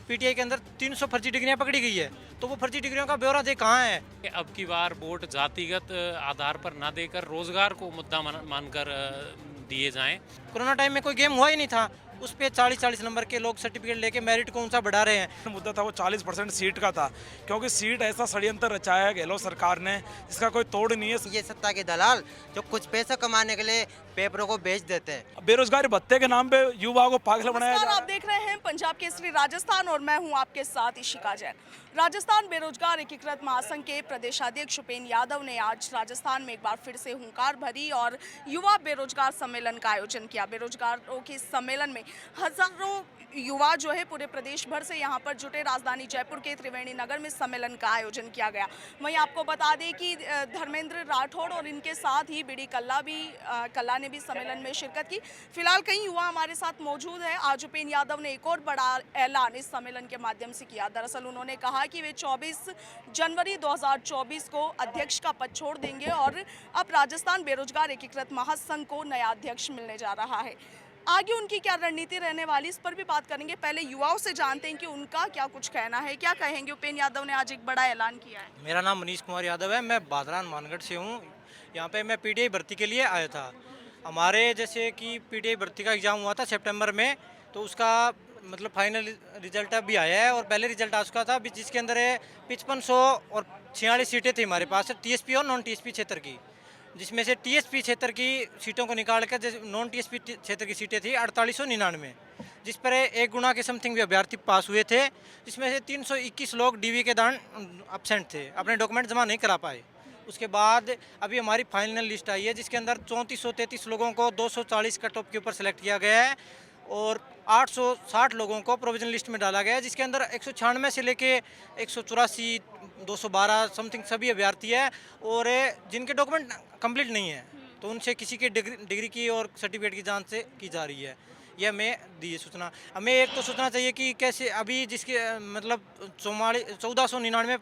PTI के अंदर 300 फर्जी डिग्रियां पकड़ी गई है, तो वो फर्जी डिग्रियों का ब्यौरा दे कहाँ है? अब की बार वोट जातिगत आधार पर ना देकर रोजगार को मुद्दा मानकर दिए जाएं। कोरोना टाइम में कोई गेम हुआ ही नहीं था, उस पे 40-40 नंबर के लोग सर्टिफिकेट लेके मेरिट को ऊंचा बढ़ा रहे हैं। मुद्दा था वो 40% सीट का था, क्योंकि सीट ऐसा षड्यंत्र रचाया है गहलोत सरकार ने, इसका कोई तोड़ नहीं है। ये सत्ता के दलाल जो कुछ पैसा कमाने के लिए पेपरों को बेच देते हैं। बेरोजगारी भत्ते के नाम पे युवाओं को पागल बनाया जा नमस्कार, रहा आप है। देख रहे हैं पंजाब केसरी राजस्थान और मैं हूं आपके साथ इशिका जैन। राजस्थान बेरोजगार एकीकृत महासंघ के प्रदेशाध्यक्ष उपेंद्र यादव ने आज राजस्थान में एक बार फिर से हुंकार भरी और युवा बेरोजगार सम्मेलन का आयोजन किया। बेरोजगारों के सम्मेलन में हजारों युवा जो है पूरे प्रदेश भर से यहां पर जुटे। राजधानी जयपुर के त्रिवेणी नगर में सम्मेलन का आयोजन किया गया। वहीं आपको बता दें कि धर्मेंद्र राठौड़ और इनके साथ ही बीडी कल्ला ने भी सम्मेलन में शिरकत की। फिलहाल कई युवा हमारे साथ मौजूद है। आज उपेंद्र यादव ने एक और बड़ा ऐलान इस सम्मेलन के माध्यम से किया। दरअसल उन्होंने कहा कि वे 24 जनवरी 2024 को अध्यक्ष का पद छोड़ देंगे और अब राजस्थान बेरोजगार एकीकृत महासंघ को नया अध्यक्ष मिलने जा रहा है। आगे उनकी क्या रणनीति रहने वाली, इस पर भी बात करेंगे। पहले युवाओं से जानते हैं कि उनका क्या कुछ कहना है। क्या कहेंगे? उपेंद्र यादव ने आज एक बड़ा ऐलान किया है। मेरा नाम मनीष कुमार यादव है, मैं बादरान मानगढ़ से हूँ। यहाँ पे मैं पीटीआई भर्ती के लिए आया था। हमारे जैसे कि पीटीआई भर्ती का एग्ज़ाम हुआ था सितंबर में, तो उसका मतलब फाइनल रिजल्ट अभी आया है और पहले रिजल्ट आ चुका था, जिसके अंदर 5500 और 46 सीटें थी हमारे पास, टीएसपी और नॉन टीएसपी क्षेत्र की, जिसमें से टीएसपी क्षेत्र की सीटों को निकाल कर जैसे नॉन टीएसपी क्षेत्र की सीटें थी 4899, जिस पर 1 गुना के समथिंग भी अभ्यर्थी पास हुए थे, जिसमें से 321 लोग डीवी के दौरान एब्सेंट थे, अपने डॉक्यूमेंट जमा नहीं करा पाए। उसके बाद अभी हमारी फाइनल लिस्ट आई है, जिसके अंदर 3433 लोगों को 240 कट ऑफ के ऊपर सेलेक्ट किया गया है और 860 लोगों को प्रोविजनल लिस्ट में डाला गया है, जिसके अंदर 196 से लेके 184, 212 समथिंग सभी अभ्यर्थी है और जिनके डॉक्यूमेंट कंप्लीट नहीं है, तो उनसे किसी के डिग्री की और सर्टिफिकेट की जांच से की जा रही है। यह हमें दी सूचना। हमें एक तो सोचना चाहिए कि कैसे अभी जिसके मतलब 1499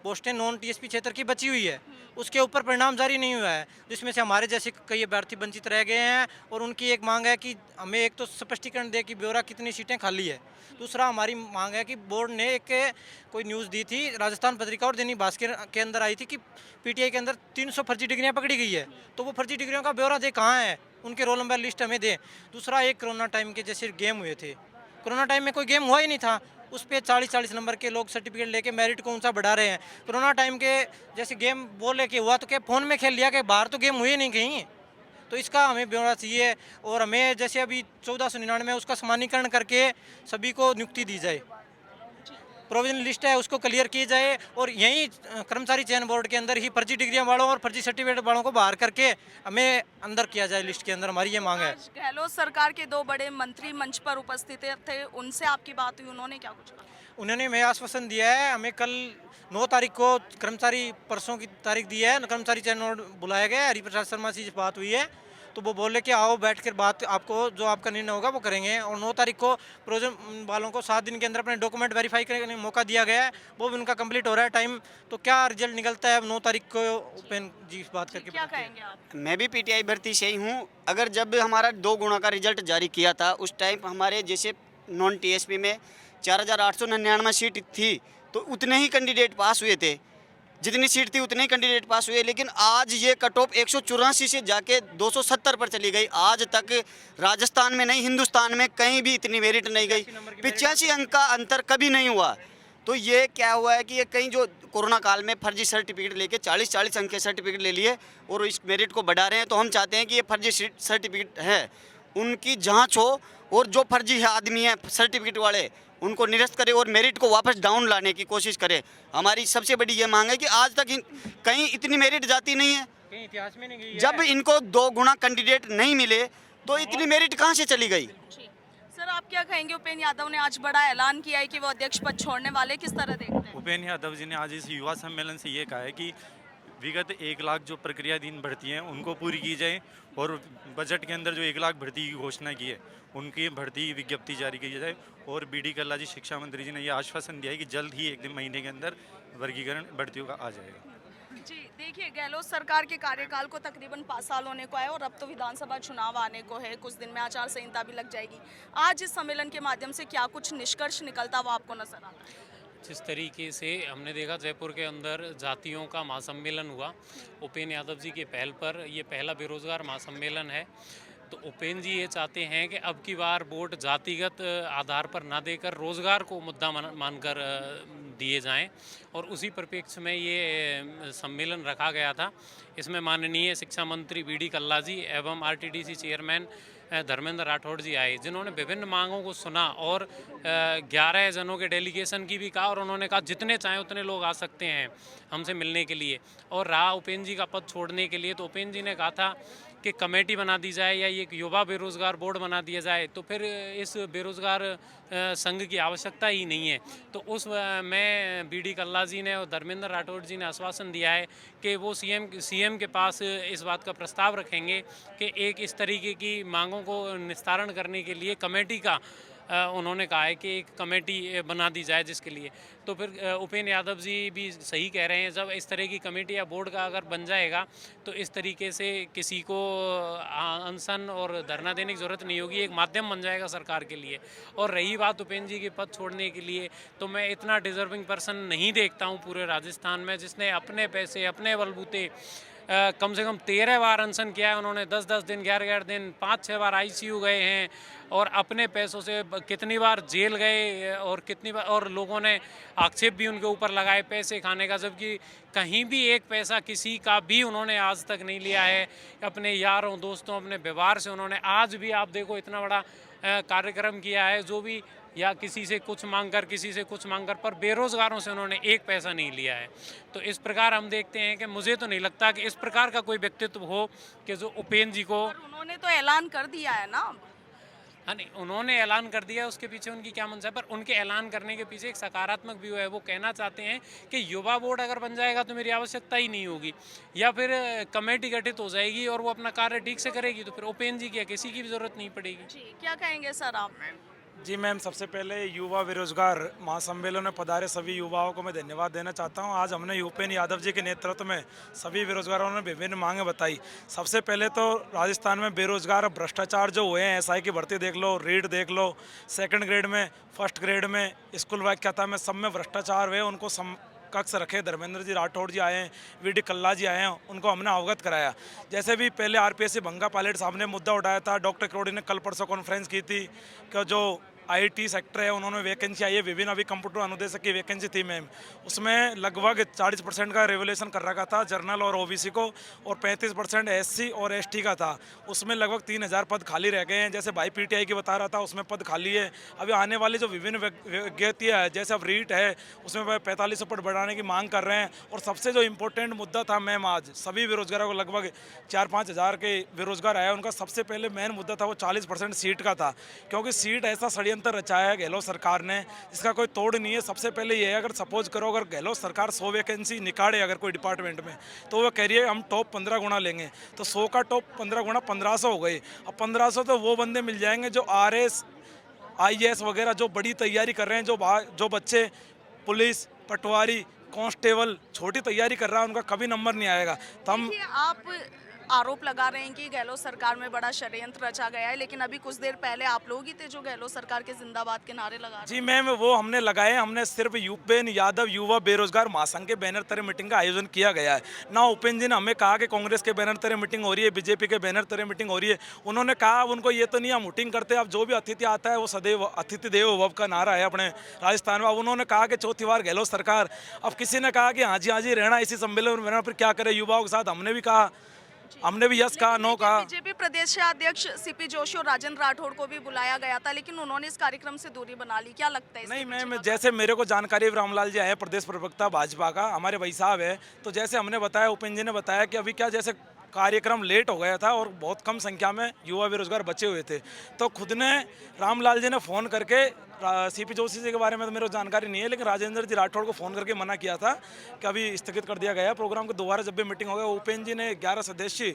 पोस्टें नॉन टीएसपी क्षेत्र की बची हुई है, उसके ऊपर परिणाम जारी नहीं हुआ है, जिसमें से हमारे जैसे कई अभ्यर्थी वंचित रह गए हैं और उनकी एक मांग है कि हमें एक तो स्पष्टीकरण दे कि ब्यौरा कितनी सीटें खाली है। दूसरा हमारी मांग है कि बोर्ड ने एक कोई न्यूज़ दी थी, राजस्थान पत्रिका और दैनिक भास्कर के अंदर आई थी कि पीटीआई के अंदर 300 फर्जी डिग्रियां पकड़ी गई है, तो वो फर्जी डिग्रियों का ब्यौरा दे कहाँ है, उनके रोल नंबर लिस्ट हमें दें। दूसरा, एक कोरोना टाइम के जैसे गेम हुए थे, कोरोना टाइम में कोई गेम हुआ ही नहीं था, उस पे 40-40 नंबर के लोग सर्टिफिकेट लेके मेरिट को ऊंचा बढ़ा रहे हैं। कोरोना टाइम के जैसे गेम बोले कि हुआ तो क्या फ़ोन में खेल लिया, कि बाहर तो गेम हुए नहीं कहीं, तो इसका हमें ब्यौरा चाहिए। और हमें जैसे अभी 1499 में उसका समानीकरण करके सभी को नियुक्ति दी जाए, प्रोविजनल लिस्ट है उसको क्लियर की जाए और यहीं कर्मचारी चयन बोर्ड के अंदर ही फर्जी डिग्रियां वालों और फर्जी सर्टिफिकेट वालों को बाहर करके हमें अंदर किया जाए लिस्ट के अंदर। हमारी ये मांग है। आज गहलोत सरकार के 2 बड़े मंत्री मंच पर उपस्थित थे, उनसे आपकी बात हुई, उन्होंने क्या कुछ कहा? उन्होंने हमें आश्वासन दिया है, हमें कल 9 तारीख को कर्मचारी, परसों की तारीख दी है, कर्मचारी चयन बोर्ड बुलाया गया है, हरिप्रसाद शर्मा से बात हुई है, तो वो बोले कि आओ बैठ कर बात, आपको जो आपका निर्णय होगा वो करेंगे। और 9 तारीख को प्रोजन वालों को 7 दिन के अंदर अपने डॉक्यूमेंट वेरीफाई करने का मौका दिया गया है, वो भी उनका कंप्लीट हो रहा है टाइम, तो क्या रिजल्ट निकलता है अब 9 तारीख को उपेन जी बात करके क्या कहेंगे आप? मैं भी पीटीआई भर्ती से ही हूँ। अगर जब हमारा 2 गुना का रिजल्ट जारी किया था, उस टाइम हमारे जैसे नॉन टीएसपी में 4899 सीट थी, तो उतने ही कैंडिडेट पास हुए थे, जितनी सीट थी उतने ही कैंडिडेट पास हुए। लेकिन आज ये कट ऑफ 184 से जाके 270 पर चली गई। आज तक राजस्थान में नहीं, हिंदुस्तान में कहीं भी इतनी मेरिट नहीं गई। 85 अंक का अंतर कभी नहीं हुआ। तो ये क्या हुआ है कि ये कहीं जो कोरोना काल में फर्जी सर्टिफिकेट लेके 40-40 अंक के सर्टिफिकेट ले लिए और इस मेरिट को बढ़ा रहे हैं। तो हम चाहते हैं कि ये फर्जी सर्टिफिकेट है, उनकी जाँच हो और जो फर्जी आदमी है सर्टिफिकेट वाले, उनको निरस्त करे और मेरिट को वापस डाउन लाने की कोशिश करे। हमारी सबसे बड़ी ये मांग है कि आज तक कहीं इतनी मेरिट जाती नहीं है, कहीं इतिहास में नहीं गई है। जब इनको 2 गुना कैंडिडेट नहीं मिले तो इतनी मेरिट कहाँ से चली गई? सर, आप क्या कहेंगे? उपेंद्र यादव ने आज बड़ा ऐलान किया है कि वो अध्यक्ष पद छोड़ने वाले, किस तरह देखते हैं? उपेंद्र यादव जी ने आज इस युवा सम्मेलन से ये कहा है कि विगत 1 लाख जो प्रक्रियाधीन भर्ती हैं उनको पूरी की जाए और बजट के अंदर जो 1 लाख भर्ती की घोषणा की है उनकी भर्ती विज्ञप्ति जारी की जाए। और बीडी कल्ला जी, शिक्षा मंत्री जी ने ये आश्वासन दिया है कि जल्द ही 1 महीने के अंदर वर्गीकरण भर्तियों का आ जाएगा। जी देखिए, गहलोत सरकार के कार्यकाल को तकरीबन 5 साल होने को है और अब तो विधानसभा चुनाव आने को है, कुछ दिन में आचार संहिता भी लग जाएगी। आज इस सम्मेलन के माध्यम से क्या कुछ निष्कर्ष निकलता वो आपको नजर आता है? जिस तरीके से हमने देखा जयपुर के अंदर जातियों का महासम्मेलन हुआ, उपेंद्र यादव जी की पहल पर ये पहला बेरोजगार महासम्मेलन है। तो उपेंद्र जी ये चाहते हैं कि अब की बार वोट जातिगत आधार पर ना देकर रोज़गार को मुद्दा मानकर दिए जाएं, और उसी परिप्रेक्ष्य में ये सम्मेलन रखा गया था। इसमें माननीय शिक्षा मंत्री बी डी कल्ला जी एवं आरटीडीसी चेयरमैन धर्मेंद्र राठौड़ जी आए, जिन्होंने विभिन्न मांगों को सुना और 11 जनों के डेलीगेशन की भी कहा, और उन्होंने कहा जितने चाहें उतने लोग आ सकते हैं हमसे मिलने के लिए। और रहा उपेंद्र जी का पद छोड़ने के लिए, तो उपेंद्र जी ने कहा था कि कमेटी बना दी जाए या एक युवा बेरोजगार बोर्ड बना दिया जाए, तो फिर इस बेरोजगार संघ की आवश्यकता ही नहीं है। तो उस में बी डी कल्ला जी ने और धर्मेंद्र राठौड़ जी ने आश्वासन दिया है कि वो सीएम के पास इस बात का प्रस्ताव रखेंगे कि एक इस तरीके की मांगों को निस्तारण करने के लिए कमेटी का उन्होंने कहा है कि एक कमेटी बना दी जाए जिसके लिए। तो फिर उपेंद्र यादव जी भी सही कह रहे हैं, जब इस तरह की कमेटी या बोर्ड का अगर बन जाएगा तो इस तरीके से किसी को अनशन और धरना देने की ज़रूरत नहीं होगी, एक माध्यम बन जाएगा सरकार के लिए। और रही बात उपेंद्र जी के पद छोड़ने के लिए, तो मैं इतना डिजर्विंग पर्सन नहीं देखता हूँ पूरे राजस्थान में जिसने अपने पैसे अपने बलबूते कम से कम 13 बार अनशन किया है उन्होंने, 10-10 दिन 11-11 दिन 5-6 बार आईसीयू गए हैं, और अपने पैसों से कितनी बार जेल गए, और कितनी बार और लोगों ने आक्षेप भी उनके ऊपर लगाए पैसे खाने का, जबकि कहीं भी एक पैसा किसी का भी उन्होंने आज तक नहीं लिया है। अपने यारों दोस्तों अपने व्यवहार से उन्होंने आज भी आप देखो इतना बड़ा कार्यक्रम किया है, जो भी या किसी से कुछ मांगकर किसी से कुछ मांगकर, पर बेरोजगारों से उन्होंने एक पैसा नहीं लिया है। तो इस प्रकार हम देखते हैं कि मुझे तो नहीं लगता कि इस प्रकार का कोई व्यक्तित्व हो कि जो उपेंद्र जी को, और उन्होंने तो ऐलान कर दिया है ना। हाँ नहीं, उन्होंने ऐलान कर दिया, उसके पीछे उनकी क्या मंशा है, पर उनके ऐलान करने के पीछे एक सकारात्मक व्यू है। वो कहना चाहते हैं कि युवा बोर्ड अगर बन जाएगा तो मेरी आवश्यकता ही नहीं होगी, या फिर कमेटी गठित हो जाएगी और वो अपना कार्य ठीक से करेगी, तो फिर उपेंद्र जी की किसी की भी जरूरत नहीं पड़ेगी। जी क्या कहेंगे सर आप? जी मैम, सबसे पहले युवा बेरोजगार महासम्मेलन में पधारे सभी युवाओं को मैं धन्यवाद देना चाहता हूं। आज हमने उपेंद्र यादव जी के नेतृत्व में सभी बेरोजगारों ने विभिन्न मांगें बताई। सबसे पहले तो राजस्थान में बेरोजगार भ्रष्टाचार जो हुए हैं, एसआई की भर्ती देख लो, रीट देख लो, सेकंड ग्रेड में, फर्स्ट ग्रेड में, स्कूल व्याख्याता में, सब में भ्रष्टाचार हुए, उनको कक्ष रखे। धर्मेंद्र जी राठौड़ जी आए हैं, वी डी कल्ला जी आए हैं, उनको हमने अवगत कराया। जैसे भी पहले आरपीएससी भंगा पायलट साहब ने मुद्दा उठाया था, डॉक्टर करोड़ी ने कल परसों कॉन्फ्रेंस की थी कि जो आईटी सेक्टर है उन्होंने वैकेंसी आई है, विभिन्न अभी कंप्यूटर अनुदेशक की वैकेंसी थी मैम, उसमें लगभग 40% का रेवुलेशन कर रखा था जनरल और ओबीसी को, और 35% एससी और एसटी का था। उसमें लगभग 3000 पद खाली रह गए हैं। जैसे भाई पीटीआई की बता रहा था, उसमें पद खाली है। अभी आने वाली जो विभिन्न विज्ञतियाँ है, जैसे अब रीट है, उसमें 4500 पद बढ़ाने की मांग कर रहे हैं। और सबसे जो इम्पोर्टेंट मुद्दा था मैम, आज सभी बेरोजगारों को लगभग 4-5 हज़ार के बेरोजगार आया, उनका सबसे पहले मेन मुद्दा था वो 40% सीट का था, क्योंकि सीट ऐसा षड्यंत्र रचाया है गहलोत सरकार ने, इसका कोई तोड़ नहीं है। सबसे पहले ये है, अगर सपोज करो अगर गहलोत सरकार 100 वैकेंसी निकाले अगर कोई डिपार्टमेंट में, तो वो कह रही है हम टॉप 15 गुना लेंगे, तो 100 का टॉप 15 गुना 1500 हो गए। अब 1500 तो वो बंदे मिल जाएंगे जो आरएस आईएएस वगैरह जो बड़ी तैयारी कर रहे हैं, जो बच्चे पुलिस पटवारी कांस्टेबल छोटी तैयारी कर रहा है, उनका कभी नंबर नहीं आएगा। तो हम आप आरोप लगा रहे हैं कि गहलोत सरकार में बड़ा षड्यंत्र रचा गया है, लेकिन अभी कुछ देर पहले आप लोग ही थे जो गहलोत सरकार के जिंदाबाद के नारे लगा रहे हैं। जी मैम, वो हमने लगाए। हमने सिर्फ उपेंद्र यादव युवा बेरोजगार महासंघ के बैनर तले मीटिंग का आयोजन किया गया है ना। उपेंद्र जी ने हमें कहा कि कांग्रेस के बैनर तले मीटिंग हो रही है, बीजेपी के बैनर तले मीटिंग हो रही है। उन्होंने कहा उनको ये तो नहीं हम मीटिंग करते, अब जो भी अतिथि आता है वो सदैव अतिथि देवो भव का नारा है अपने राजस्थान में। अब उन्होंने कहा कि चौथी बार गहलोत सरकार, अब किसी ने कहा कि हाँ जी रहना इसी सम्मेलन में, फिर क्या करें युवाओं के साथ। हमने भी कहा, हमने भी यस कहा, नो कहा। बीजेपी प्रदेश अध्यक्ष सीपी जोशी और राजेंद्र राठौड़ को भी बुलाया गया था, लेकिन उन्होंने इस कार्यक्रम से दूरी बना ली। क्या लगता है? नहीं मैम, जैसे मेरे को जानकारी रामलाल जी आए, प्रदेश प्रवक्ता भाजपा का, हमारे भाई साहब है, तो जैसे हमने बताया, उपेंद्र जी ने बताया कि अभी क्या जैसे कार्यक्रम लेट हो गया था और बहुत कम संख्या में युवा बेरोजगार बचे हुए थे, तो खुद ने रामलाल जी ने फ़ोन करके, सीपी जोशी जी के बारे में तो मेरे को जानकारी नहीं है, लेकिन राजेंद्र जी राठौड़ को फ़ोन करके मना किया था कि अभी स्थगित कर दिया गया प्रोग्राम को। दोबारा जब भी मीटिंग हो गया, उपेंद्र जी ने 11 सदस्यीय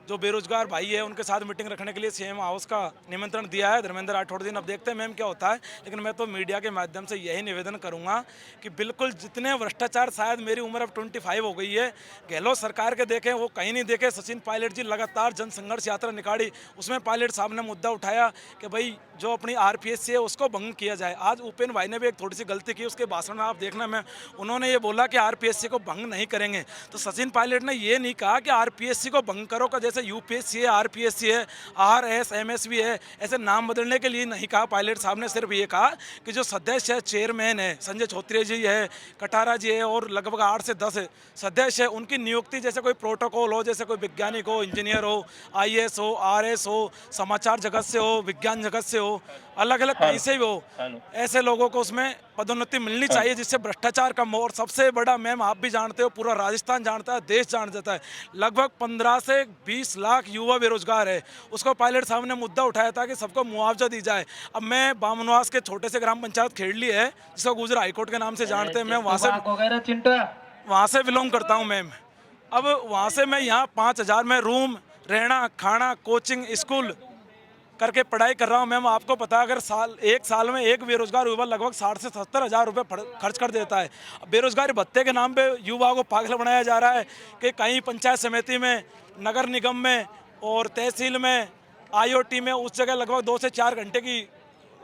जो बेरोजगार भाई है उनके साथ मीटिंग रखने के लिए सीएम हाउस का निमंत्रण दिया है धर्मेंद्र राठौड़ जी ने। अब देखते हैं मैम क्या होता है, लेकिन मैं तो मीडिया के माध्यम से यही निवेदन करूंगा कि बिल्कुल जितने भ्रष्टाचार, शायद मेरी उम्र अब 25 हो गई है, गहलोत सरकार के देखें वो कहीं नहीं देखे। सचिन पायलट जी लगातार जन संघर्ष यात्रा निकाली, उसमें पायलट साहब ने मुद्दा उठाया कि भाई जो अपनी आरपीएससी है उसको भंग किया जाए। आज उपेंद्र भाई ने भी एक थोड़ी सी गलती की, उसके भाषण में आप देखना में उन्होंने ये बोला कि आरपीएससी को भंग नहीं करेंगे। तो सचिन पायलट ने ये नहीं कहा कि आरपीएससी को भंग करो का, जैसे यूपीएससी है, आरपीएससी है, आरएसएमएसबी है, ऐसे नाम बदलने के लिए नहीं कहा। पायलट साहब ने सिर्फ ये कहा कि जो सदस्य है, चेयरमैन है संजय छोत्रिय जी है, कटारा जी है और लगभग 8 से 10 सदस्य है, उनकी नियुक्ति जैसे कोई प्रोटोकॉल हो, जैसे कोई वैज्ञानिक हो, इंजीनियर हो, आईएएस हो, आरएस हो, समाचार जगत से हो, विज्ञान जगत से हो, अलग अलग कहीं से भी हो, ऐसे लोगों को उसमें पदोन्नति मिलनी चाहिए जिससे भ्रष्टाचार कम हो। और सबसे बड़ा मैम आप भी जानते हो, पूरा राजस्थान जानता है, देश जान जाता है, लगभग 15 से 20 लाख युवा बेरोजगार है। उसको पायलट साहब ने मुद्दा उठाया था कि सबको मुआवजा दी जाए। अब मैं बामनवास के छोटे से ग्राम पंचायत खेड़ली है, जिसको गुजरा हाईकोर्ट के नाम से जानते हैं, मैं वहाँ से बिलोंग करता हूँ मैम। अब वहाँ से मैं यहाँ 5,000 में रूम, रहना, खाना, कोचिंग, स्कूल करके पढ़ाई कर रहा हूँ मैम। आपको पता है अगर एक साल में एक बेरोजगार युवा लगभग 60 से 70 हज़ार रुपये खर्च कर देता है। बेरोजगारी भत्ते के नाम पे युवाओं को पागल बनाया जा रहा है कि कहीं पंचायत समिति में, नगर निगम में और तहसील में, आईओटी में, उस जगह लगभग 2 से 4 घंटे की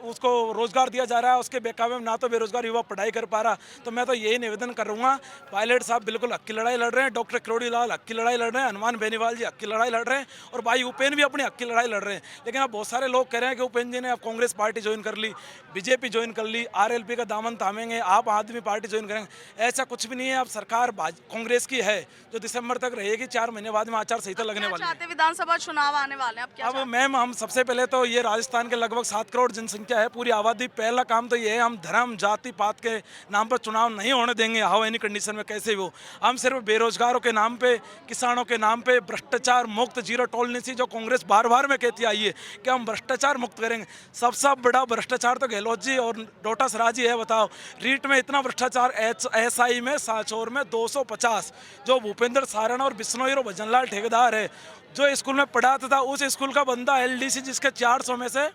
उसको रोज़गार दिया जा रहा है, उसके बेकाबू में ना तो बेरोजगार युवा पढ़ाई कर पा रहा। तो मैं तो यही निवेदन करूँगा, पायलट साहब बिल्कुल हक की लड़ाई लड़ रहे हैं, डॉक्टर किरोड़ी लाल हक की लड़ाई लड़ रहे हैं, हनुमान बेनीवाल जी हक की लड़ाई लड़ रहे हैं और भाई उपेंद्र भी अपनी हक की लड़ाई लड़ रहे हैं। लेकिन अब बहुत सारे लोग कह रहे हैं कि उपेंद्र जी ने अब कांग्रेस पार्टी ज्वाइन कर ली, बीजेपी ज्वाइन कर ली, आरएलपी का दामन थामेंगे, आप आदमी पार्टी ज्वाइन करेंगे। ऐसा कुछ भी नहीं है। अब सरकार कांग्रेस की है जो दिसंबर तक रहेगी, 4 महीने बाद में आचार संहिता लगने वाली है। विधानसभा चुनाव आने वाले हैं, अब क्या अब मैम हम सबसे पहले तो ये राजस्थान के लगभग 7 करोड़ जनसंख्या है, पूरी आबादी, पहला काम तो ये है हम धर्म जाति पात के नाम पर चुनाव नहीं होने देंगे, हाउ एनी कंडीशन में कैसे भी हो। हम सिर्फ बेरोजगारों के नाम पे, किसानों के नाम पे, भ्रष्टाचार मुक्त, जीरो टॉलरेंस जो कांग्रेस बार बार में कहती आई है कि हम भ्रष्टाचार मुक्त करेंगे। सबसे बड़ा भ्रष्टाचार तो गहलोत जी और डोटा सराज जी है। बताओ, रीट में इतना भ्रष्टाचार, एसआई में, सांचौर में 250, जो भूपेंद्र सारण और बिश्नोई और भजनलाल ठेकेदार है जो स्कूल में पढ़ाता था, उस स्कूल का बंदा एलडीसी जिसके 400 में से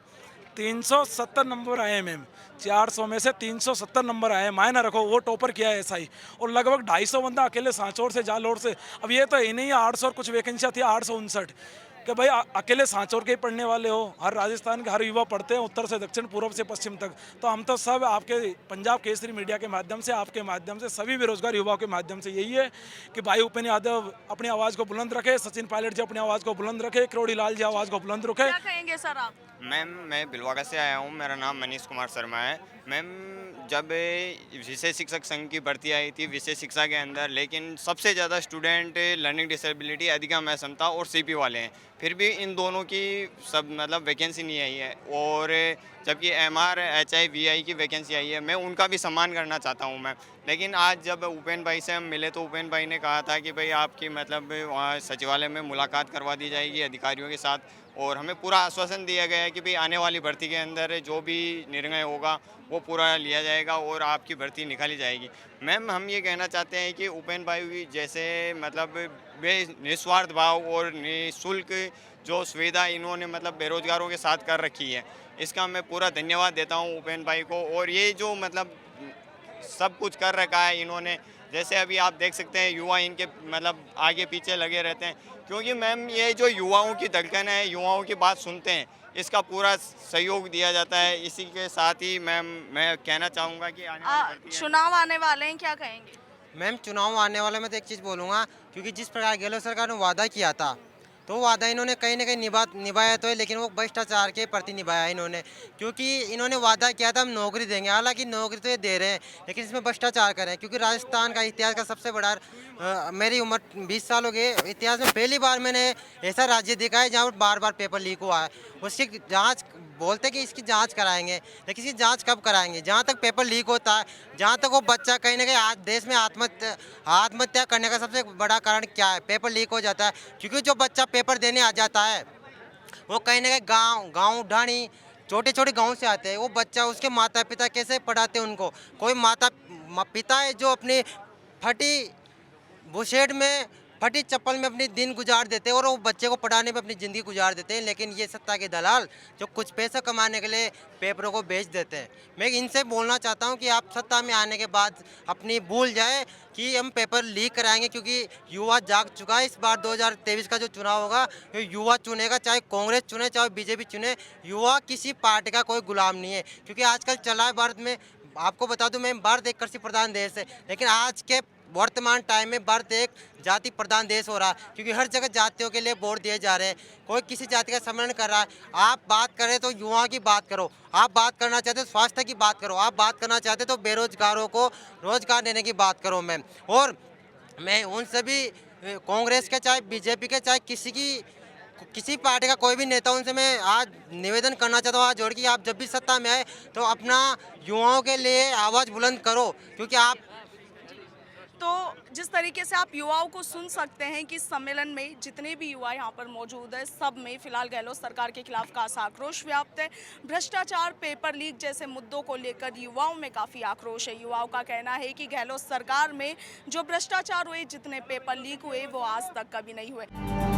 370 नंबर आए मैम, 400 में से 370 नंबर आए, मायना रखो, वो टॉपर किया है एसआई। और लगभग 250 बंदा अकेले सांचौर से, जालोर से। अब ये तो ही नहीं है, 800 और कुछ वैकेंसियाँ थी, 859 कि भाई अकेले सांचौर के ही पढ़ने वाले हो। हर राजस्थान के हर युवा पढ़ते हैं, उत्तर से दक्षिण, पूर्व से पश्चिम तक। तो हम तो सब आपके पंजाब केसरी मीडिया के माध्यम से, आपके माध्यम से, सभी बेरोजगार युवाओं के माध्यम से यही है कि भाई उपेंद्र यादव अपनी आवाज़ को बुलंद रखे, सचिन पायलट जी अपनी आवाज़ को बुलंद रखे, किरोड़ी लाल जी आवाज़ को बुलंद रखे। क्या कहेंगे सर आप? मैम मैं भिलवाड़ा से आया हूँ, मेरा नाम मनीष कुमार शर्मा है। मैम जब विषय शिक्षक संघ की भर्ती आई थी विषय शिक्षा के अंदर, लेकिन सबसे ज़्यादा स्टूडेंट लर्निंग डिसेबिलिटी अधिगम असमता और सीपी वाले हैं, फिर भी इन दोनों की सब मतलब वैकेंसी नहीं आई है। और जबकि एमआर एचआई वीआई की वैकेंसी आई है, मैं उनका भी सम्मान करना चाहता हूँ मैम। लेकिन आज जब उपेंद्र भाई से हम मिले तो उपेंद्र भाई ने कहा था कि भाई आपकी मतलब वहाँ सचिवालय में मुलाकात करवा दी जाएगी अधिकारियों के साथ, और हमें पूरा आश्वासन दिया गया है कि भाई आने वाली भर्ती के अंदर जो भी निर्णय होगा वो पूरा लिया जाएगा और आपकी भर्ती निकाली जाएगी। मैम हम ये कहना चाहते हैं कि उपेंद्र भाई जैसे मतलब निस्वार्थ भाव और निःशुल्क जो सुविधा इन्होंने मतलब बेरोजगारों के साथ कर रखी है, इसका मैं पूरा धन्यवाद देता हूँ उपेंद्र भाई को। और ये जो मतलब सब कुछ कर रखा है इन्होंने, जैसे अभी आप देख सकते हैं युवा इनके मतलब आगे पीछे लगे रहते हैं, क्योंकि मैम ये जो युवाओं की धड़कन है, युवाओं की बात सुनते हैं, इसका पूरा सहयोग दिया जाता है। इसी के साथ ही मैम मैं कहना चाहूँगा कि चुनाव आने वाले हैं, क्या कहेंगे? मैम चुनाव आने वाले में तो एक चीज़ बोलूँगा, क्योंकि जिस प्रकार गहलोत सरकार ने वादा किया था तो वादा इन्होंने कहीं ना कहीं निभाया तो है, लेकिन वो भ्रष्टाचार के प्रति निभाया इन्होंने। क्योंकि इन्होंने वादा किया था हम नौकरी देंगे, हालांकि नौकरी तो ये दे रहे हैं लेकिन इसमें भ्रष्टाचार कर रहे हैं। क्योंकि राजस्थान का इतिहास का सबसे बड़ा मेरी उम्र 20 साल हो गए, इतिहास में पहली बार मैंने ऐसा राज्य देखा है जहाँ पर बार बार पेपर लीक हुआ है। उसकी जाँच बोलते कि इसकी जांच कराएंगे, लेकिन इसकी जांच कब कराएंगे? जहाँ तक पेपर लीक होता है, जहाँ तक वो बच्चा कहीं ना कहीं आज देश में आत्महत्या करने का सबसे बड़ा कारण क्या है? पेपर लीक हो जाता है। क्योंकि जो बच्चा पेपर देने आ जाता है वो कहीं ना कहीं गाँव ढाणी छोटे छोटे गाँव से आते हैं। वो बच्चा, उसके माता पिता कैसे पढ़ाते हैं उनको? कोई माता पिता है जो अपनी फटी बुशेड में फटी चप्पल में अपनी दिन गुजार देते हैं और वो बच्चे को पढ़ाने में अपनी ज़िंदगी गुजार देते हैं। लेकिन ये सत्ता के दलाल जो कुछ पैसा कमाने के लिए पेपरों को बेच देते हैं। मैं इनसे बोलना चाहता हूँ कि आप सत्ता में आने के बाद अपनी भूल जाए कि हम पेपर लीक कराएंगे, क्योंकि युवा जाग चुका है। इस बार 2023 का जो चुनाव होगा ये युवा चुनेगा, चाहे कांग्रेस चुने चाहे बीजेपी चुने। युवा किसी पार्टी का कोई गुलाम नहीं है, क्योंकि आजकल चला है भारत में, आपको बता दूं, मैं भारत एक कृषि प्रधान देश है, लेकिन आज के वर्तमान टाइम में भारत एक जाति प्रधान देश हो रहा है, क्योंकि हर जगह जातियों के लिए वोट दिए जा रहे हैं। कोई किसी जाति का सम्मान कर रहा है। आप बात करें तो युवाओं की बात करो, आप बात करना चाहते हो स्वास्थ्य की बात करो, आप बात करना चाहते तो बेरोजगारों को रोजगार देने की बात करो मैम। और मैं उन सभी कांग्रेस के चाहे बीजेपी के चाहे किसी पार्टी का कोई भी नेता, उनसे मैं आज निवेदन करना चाहता हूँ, आज जोड़ कि आप जब भी सत्ता में आए तो अपना युवाओं के लिए आवाज़ बुलंद करो, क्योंकि आप तो जिस तरीके से आप युवाओं को सुन सकते हैं कि सम्मेलन में जितने भी युवा यहाँ पर मौजूद है, सब में फिलहाल गहलोत सरकार के खिलाफ खासा आक्रोश व्याप्त है। भ्रष्टाचार, पेपर लीक जैसे मुद्दों को लेकर युवाओं में काफ़ी आक्रोश है। युवाओं का कहना है कि गहलोत सरकार में जो भ्रष्टाचार हुए, जितने पेपर लीक हुए वो आज तक कभी नहीं हुए।